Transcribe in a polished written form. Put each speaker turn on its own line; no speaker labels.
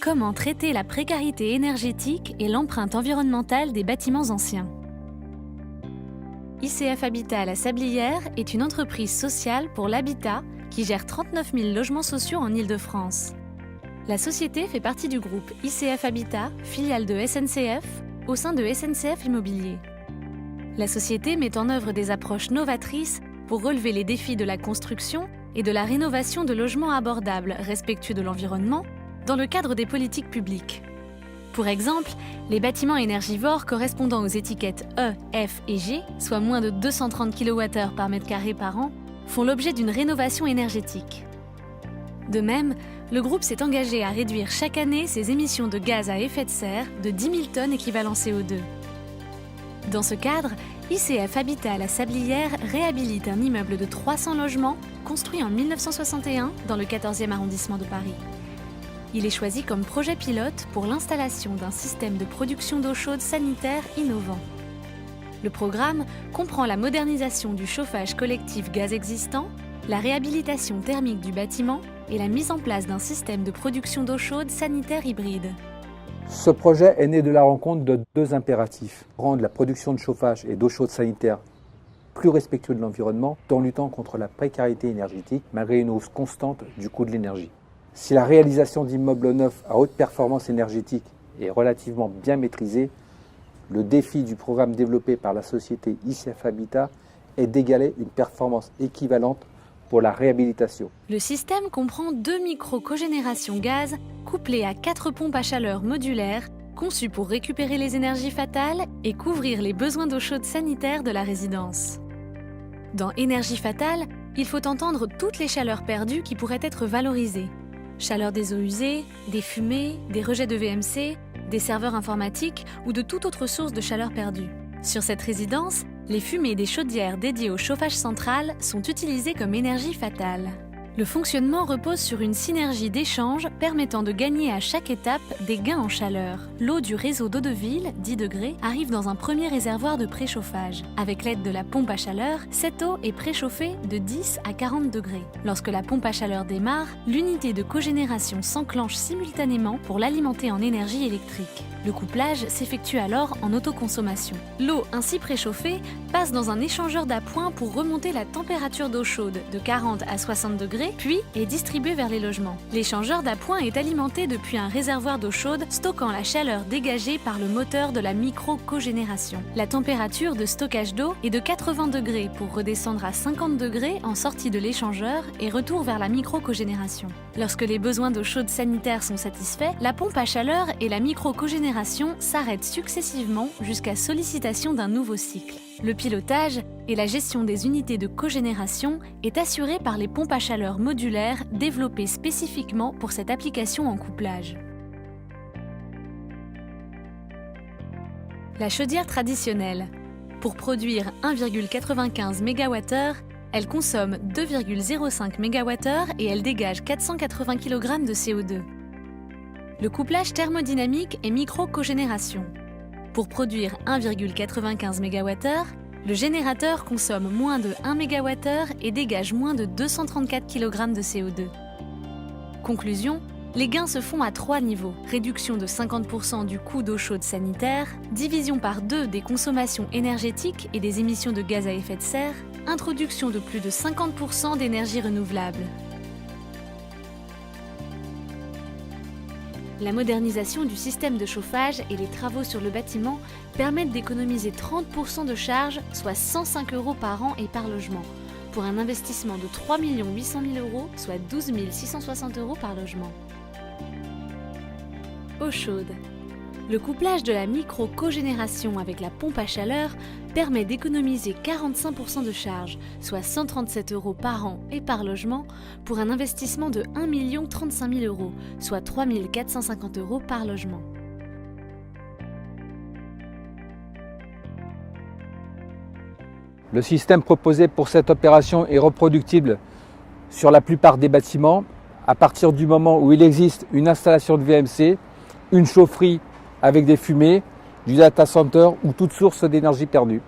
Comment traiter la précarité énergétique et l'empreinte environnementale des bâtiments anciens? ICF Habitat à la Sablière est une entreprise sociale pour l'habitat qui gère 39 000 logements sociaux en Île-de-France. La société fait partie du groupe ICF Habitat, filiale de SNCF, au sein de SNCF Immobilier. La société met en œuvre des approches novatrices pour relever les défis de la construction et de la rénovation de logements abordables, respectueux de l'environnement, dans le cadre des politiques publiques. Pour exemple, les bâtiments énergivores correspondant aux étiquettes E, F et G, soit moins de 230 kWh par mètre carré par an, font l'objet d'une rénovation énergétique. De même, le groupe s'est engagé à réduire chaque année ses émissions de gaz à effet de serre de 10 000 tonnes équivalent CO2. Dans ce cadre, ICF Habitat à la Sablière réhabilite un immeuble de 300 logements construit en 1961 dans le 14e arrondissement de Paris. Il est choisi comme projet pilote pour l'installation d'un système de production d'eau chaude sanitaire innovant. Le programme comprend la modernisation du chauffage collectif gaz existant, la réhabilitation thermique du bâtiment et la mise en place d'un système de production d'eau chaude sanitaire hybride.
Ce projet est né de la rencontre de deux impératifs. Rendre la production de chauffage et d'eau chaude sanitaire plus respectueux de l'environnement, tout en luttant contre la précarité énergétique malgré une hausse constante du coût de l'énergie. Si la réalisation d'immeubles neufs à haute performance énergétique est relativement bien maîtrisée, le défi du programme développé par la société ICF Habitat est d'égaler une performance équivalente pour la réhabilitation.
Le système comprend 2 micro-cogénérations gaz couplées à 4 pompes à chaleur modulaires conçues pour récupérer les énergies fatales et couvrir les besoins d'eau chaude sanitaire de la résidence. Dans énergie fatale, il faut entendre toutes les chaleurs perdues qui pourraient être valorisées. Chaleur des eaux usées, des fumées, des rejets de VMC, des serveurs informatiques ou de toute autre source de chaleur perdue. Sur cette résidence, les fumées des chaudières dédiées au chauffage central sont utilisées comme énergie fatale. Le fonctionnement repose sur une synergie d'échange permettant de gagner à chaque étape des gains en chaleur. L'eau du réseau d'eau de ville, 10 degrés, arrive dans un premier réservoir de préchauffage. Avec l'aide de la pompe à chaleur, cette eau est préchauffée de 10 à 40 degrés. Lorsque la pompe à chaleur démarre, l'unité de cogénération s'enclenche simultanément pour l'alimenter en énergie électrique. Le couplage s'effectue alors en autoconsommation. L'eau ainsi préchauffée passe dans un échangeur d'appoint pour remonter la température d'eau chaude de 40 à 60 degrés, puis est distribuée vers les logements. L'échangeur d'appoint est alimenté depuis un réservoir d'eau chaude stockant la chaleur dégagée par le moteur de la micro-cogénération. La température de stockage d'eau est de 80 degrés pour redescendre à 50 degrés en sortie de l'échangeur et retour vers la micro-cogénération. Lorsque les besoins d'eau chaude sanitaire sont satisfaits, la pompe à chaleur et la micro-cogénération s'arrêtent successivement jusqu'à sollicitation d'un nouveau cycle. Le pilotage et la gestion des unités de cogénération est assuré par les pompes à chaleur modulaires développées spécifiquement pour cette application en couplage. La chaudière traditionnelle. Pour produire 1,95 MWh, elle consomme 2,05 MWh et elle dégage 480 kg de CO2. Le couplage thermodynamique et micro-cogénération. Pour produire 1,95 MWh, le générateur consomme moins de 1 MWh et dégage moins de 234 kg de CO2. Conclusion, les gains se font à 3 niveaux. Réduction de 50% du coût d'eau chaude sanitaire, division par 2 des consommations énergétiques et des émissions de gaz à effet de serre, introduction de plus de 50% d'énergie renouvelable. La modernisation du système de chauffage et les travaux sur le bâtiment permettent d'économiser 30% de charges, soit 105 € par an et par logement, pour un investissement de 3 800 000 €, soit 12 660 € par logement. Eau chaude. Le couplage de la micro-cogénération avec la pompe à chaleur permet d'économiser 45% de charges, soit 137 € par an et par logement, pour un investissement de 1 035 000 €, soit 3 450 € par logement.
Le système proposé pour cette opération est reproductible sur la plupart des bâtiments à partir du moment où il existe une installation de VMC, une chaufferie avec des fumées, du data center ou toute source d'énergie perdue.